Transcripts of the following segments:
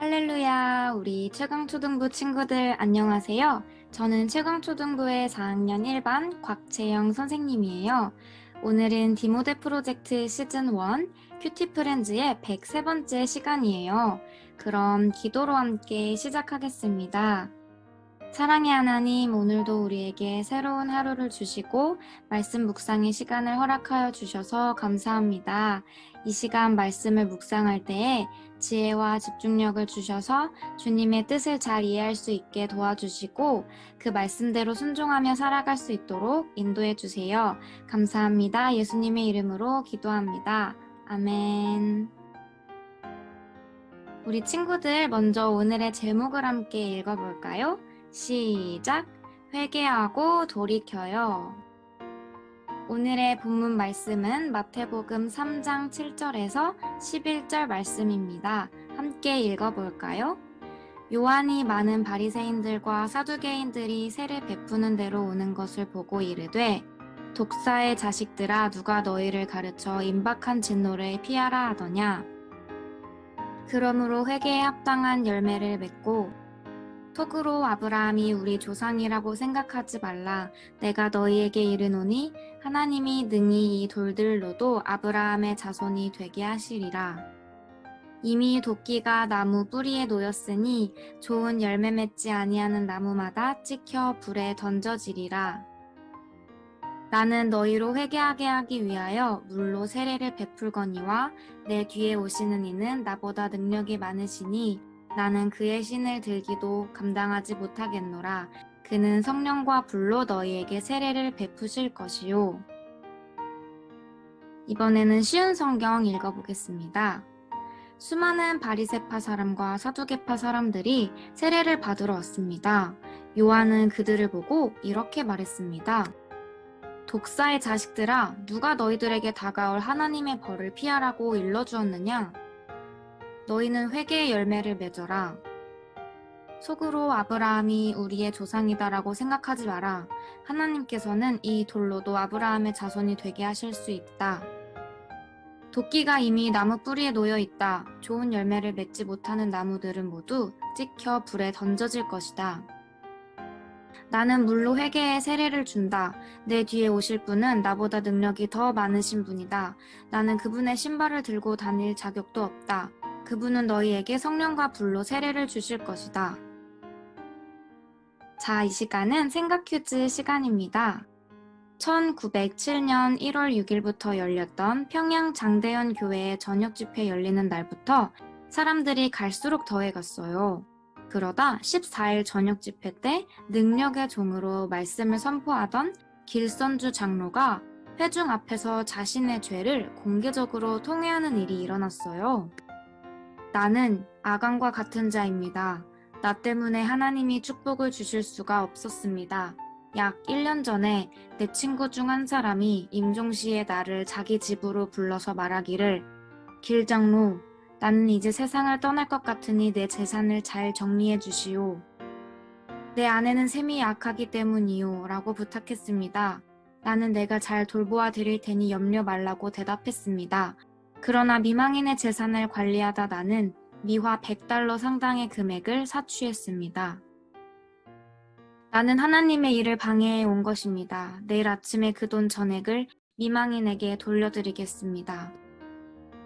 할렐루야, 우리 최강초등부 친구들 안녕하세요. 저는 최강초등부의 4학년 1반 곽채영 선생님이에요. 오늘은 디모데 프로젝트 시즌 1 큐티 프렌즈의 103번째 시간이에요. 그럼 기도로 함께 시작하겠습니다. 사랑의 하나님, 오늘도 우리에게 새로운 하루를 주시고 말씀 묵상의 시간을 허락하여 주셔서 감사합니다. 이 시간 말씀을 묵상할 때에 지혜와 집중력을 주셔서 주님의 뜻을 잘 이해할 수 있게 도와주시고 그 말씀대로 순종하며 살아갈 수 있도록 인도해 주세요. 감사합니다. 예수님의 이름으로 기도합니다. 아멘. 우리 친구들 먼저 오늘의 제목을 함께 읽어볼까요? 시작! 회개하고 돌이켜요. 오늘의 본문 말씀은 마태복음 3장 7절에서 11절 말씀입니다. 함께 읽어볼까요? 요한이 많은 바리새인들과 사두개인들이 세를 베푸는 데로 오는 것을 보고 이르되 독사의 자식들아 누가 너희를 가르쳐 임박한 진노를 피하라 하더냐. 그러므로 회개에 합당한 열매를 맺고 속으로 아브라함이 우리 조상이라고 생각하지 말라. 내가 너희에게 이르노니 하나님이 능히 이 돌들로도 아브라함의 자손이 되게 하시리라. 이미 도끼가 나무 뿌리에 놓였으니 좋은 열매 맺지 아니하는 나무마다 찍혀 불에 던져지리라. 나는 너희로 회개하게 하기 위하여 물로 세례를 베풀거니와 내 뒤에 오시는 이는 나보다 능력이 많으시니 나는 그의 신을 들기도 감당하지 못하겠노라. 그는 성령과 불로 너희에게 세례를 베푸실 것이요. 이번에는 쉬운 성경 읽어보겠습니다. 수많은 바리새파 사람과 사두개파 사람들이 세례를 받으러 왔습니다. 요한은 그들을 보고 이렇게 말했습니다. 독사의 자식들아, 누가 너희들에게 다가올 하나님의 벌을 피하라고 일러주었느냐? 너희는 회개의 열매를 맺어라. 속으로 아브라함이 우리의 조상이다라고 생각하지 마라. 하나님께서는 이 돌로도 아브라함의 자손이 되게 하실 수 있다. 도끼가 이미 나무 뿌리에 놓여 있다. 좋은 열매를 맺지 못하는 나무들은 모두 찍혀 불에 던져질 것이다. 나는 물로 회개의 세례를 준다. 내 뒤에 오실 분은 나보다 능력이 더 많으신 분이다. 나는 그분의 신발을 들고 다닐 자격도 없다. 그분은 너희에게 성령과 불로 세례를 주실 것이다. 자, 이 시간은 생각 퀴즈 시간입니다. 1907년 1월 6일부터 열렸던 평양 장대현 교회의 저녁 집회 열리는 날부터 사람들이 갈수록 더해갔어요. 그러다 14일 저녁 집회 때 능력의 종으로 말씀을 선포하던 길선주 장로가 회중 앞에서 자신의 죄를 공개적으로 통회하는 일이 일어났어요. 나는 아간과 같은 자입니다. 나 때문에 하나님이 축복을 주실 수가 없었습니다. 약 1년 전에 내 친구 중 한 사람이 임종시에 나를 자기 집으로 불러서 말하기를 길장로, 나는 이제 세상을 떠날 것 같으니 내 재산을 잘 정리해 주시오. 내 아내는 셈이 약하기 때문이요 라고 부탁했습니다. 나는 내가 잘 돌보아 드릴 테니 염려 말라고 대답했습니다. 그러나 미망인의 재산을 관리하다 나는 미화 100달러 상당의 금액을 사취했습니다. 나는 하나님의 일을 방해해 온 것입니다. 내일 아침에 그 돈 전액을 미망인에게 돌려드리겠습니다.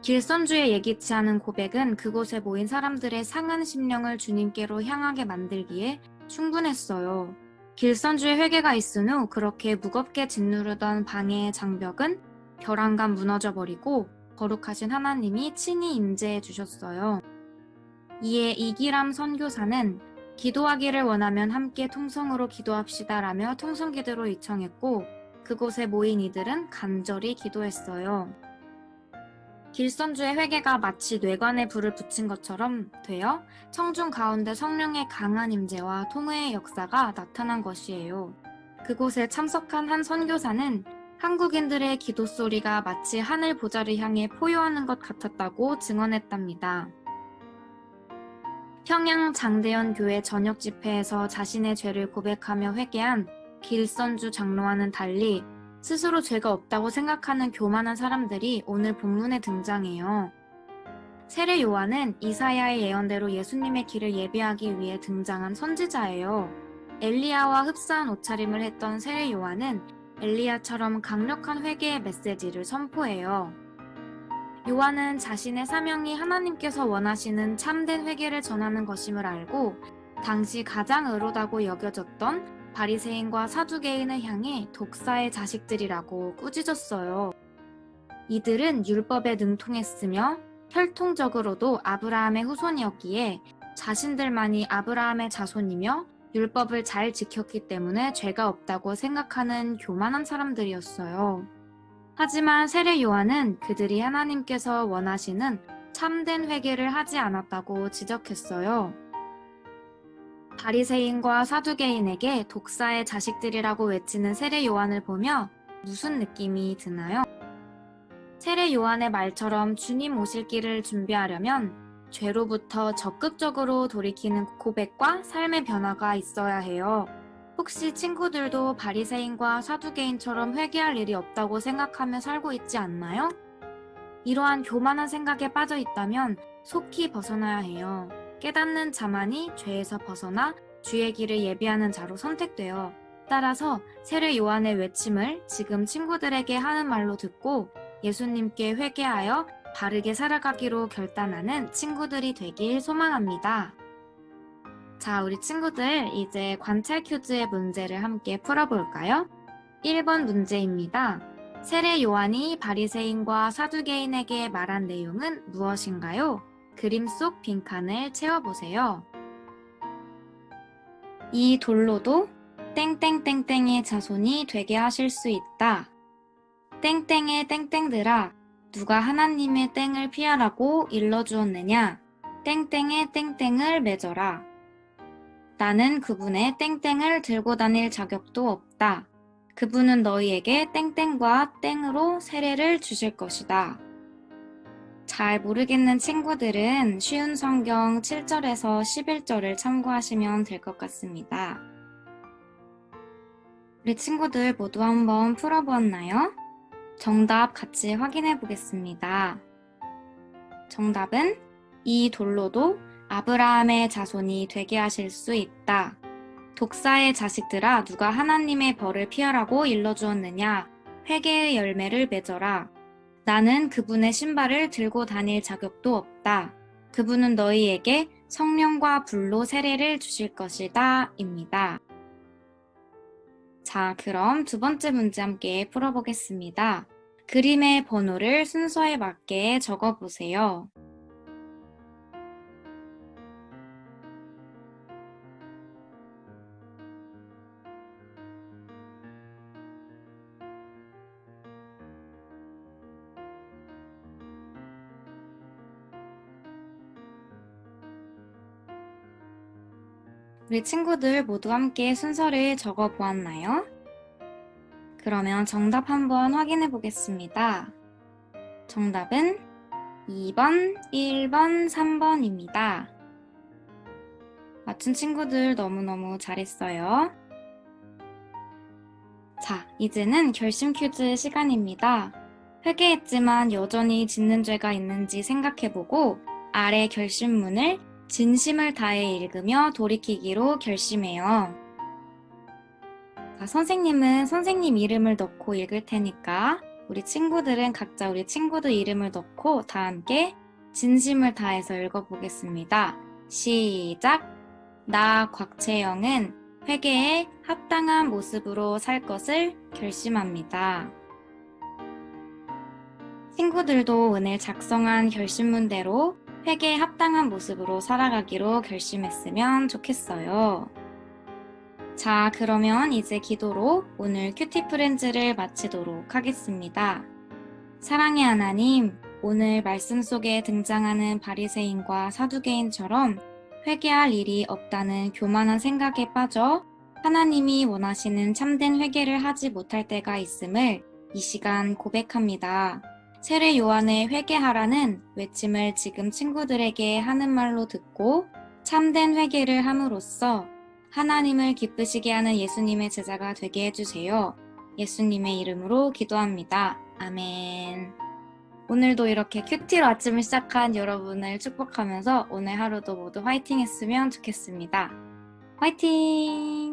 길선주의 예기치 않은 고백은 그곳에 모인 사람들의 상한 심령을 주님께로 향하게 만들기에 충분했어요. 길선주의 회개가 있은 후 그렇게 무겁게 짓누르던 방해의 장벽은 벼랑간 무너져버리고 거룩하신 하나님이 친히 임재해 주셨어요. 이에 이기람 선교사는 기도하기를 원하면 함께 통성으로 기도합시다라며 통성기도로 요청했고 그곳에 모인 이들은 간절히 기도했어요. 길선주의 회개가 마치 뇌관에 불을 붙인 것처럼 되어 청중 가운데 성령의 강한 임재와 통회의 역사가 나타난 것이에요. 그곳에 참석한 한 선교사는 한국인들의 기도 소리가 마치 하늘 보좌를 향해 포효하는 것 같았다고 증언했답니다. 평양 장대현 교회 저녁 집회에서 자신의 죄를 고백하며 회개한 길선주 장로와는 달리 스스로 죄가 없다고 생각하는 교만한 사람들이 오늘 본문에 등장해요. 세례 요한은 이사야의 예언대로 예수님의 길을 예비하기 위해 등장한 선지자예요. 엘리야와 흡사한 옷차림을 했던 세례 요한은 엘리야처럼 강력한 회개의 메시지를 선포해요. 요한은 자신의 사명이 하나님께서 원하시는 참된 회개를 전하는 것임을 알고 당시 가장 의롭다고 여겨졌던 바리새인과 사두개인을 향해 독사의 자식들이라고 꾸짖었어요. 이들은 율법에 능통했으며 혈통적으로도 아브라함의 후손이었기에 자신들만이 아브라함의 자손이며 율법을 잘 지켰기 때문에 죄가 없다고 생각하는 교만한 사람들이었어요. 하지만 세례 요한은 그들이 하나님께서 원하시는 참된 회개를 하지 않았다고 지적했어요. 바리새인과 사두개인에게 독사의 자식들이라고 외치는 세례 요한을 보며 무슨 느낌이 드나요? 세례 요한의 말처럼 주님 오실 길을 준비하려면 죄로부터 적극적으로 돌이키는 고백과 삶의 변화가 있어야 해요. 혹시 친구들도 바리새인과 사두개인처럼 회개할 일이 없다고 생각하며 살고 있지 않나요? 이러한 교만한 생각에 빠져 있다면 속히 벗어나야 해요. 깨닫는 자만이 죄에서 벗어나 주의 길을 예비하는 자로 선택돼요. 따라서 세례 요한의 외침을 지금 친구들에게 하는 말로 듣고 예수님께 회개하여 바르게 살아가기로 결단하는 친구들이 되길 소망합니다. 자, 우리 친구들 이제 관찰 퀴즈의 문제를 함께 풀어볼까요? 1번 문제입니다. 세례 요한이 바리새인과 사두개인에게 말한 내용은 무엇인가요? 그림 속 빈칸을 채워보세요. 이 돌로도 땡땡땡땡의 자손이 되게 하실 수 있다. 땡땡의 땡땡들아, 누가 하나님의 땡을 피하라고 일러주었느냐? 땡땡의 땡땡을 맺어라. 나는 그분의 땡땡을 들고 다닐 자격도 없다. 그분은 너희에게 땡땡과 땡으로 세례를 주실 것이다. 잘 모르겠는 친구들은 쉬운 성경 7절에서 11절을 참고하시면 될 것 같습니다. 우리 친구들 모두 한번 풀어보았나요? 정답 같이 확인해 보겠습니다. 정답은 이 돌로도 아브라함의 자손이 되게 하실 수 있다. 독사의 자식들아, 누가 하나님의 벌을 피하라고 일러주었느냐? 회개의 열매를 맺어라. 나는 그분의 신발을 들고 다닐 자격도 없다. 그분은 너희에게 성령과 불로 세례를 주실 것이다. 입니다. 자, 그럼 두 번째 문제 함께 풀어보겠습니다. 그림의 번호를 순서에 맞게 적어보세요. 우리 친구들 모두 함께 순서를 적어 보았나요? 그러면 정답 한번 확인해 보겠습니다. 정답은 2번, 1번, 3번입니다. 맞춘 친구들 너무너무 잘했어요. 자, 이제는 결심 퀴즈 시간입니다. 회개했지만 여전히 짓는 죄가 있는지 생각해보고 아래 결심문을 진심을 다해 읽으며 돌이키기로 결심해요. 자, 선생님은 선생님 이름을 넣고 읽을 테니까 우리 친구들은 각자 우리 친구들 이름을 넣고 다 함께 진심을 다해서 읽어보겠습니다. 시작! 나 곽채영은 회개에 합당한 모습으로 살 것을 결심합니다. 친구들도 오늘 작성한 결심문대로 회개에 합당한 모습으로 살아가기로 결심했으면 좋겠어요. 자, 그러면 이제 기도로 오늘 큐티 프렌즈를 마치도록 하겠습니다. 사랑의 하나님, 오늘 말씀 속에 등장하는 바리새인과 사두개인처럼 회개할 일이 없다는 교만한 생각에 빠져 하나님이 원하시는 참된 회개를 하지 못할 때가 있음을 이 시간 고백합니다. 세례 요한의 회개하라는 외침을 지금 친구들에게 하는 말로 듣고 참된 회개를 함으로써 하나님을 기쁘시게 하는 예수님의 제자가 되게 해주세요. 예수님의 이름으로 기도합니다. 아멘. 오늘도 이렇게 큐티로 아침을 시작한 여러분을 축복하면서 오늘 하루도 모두 화이팅 했으면 좋겠습니다. 화이팅!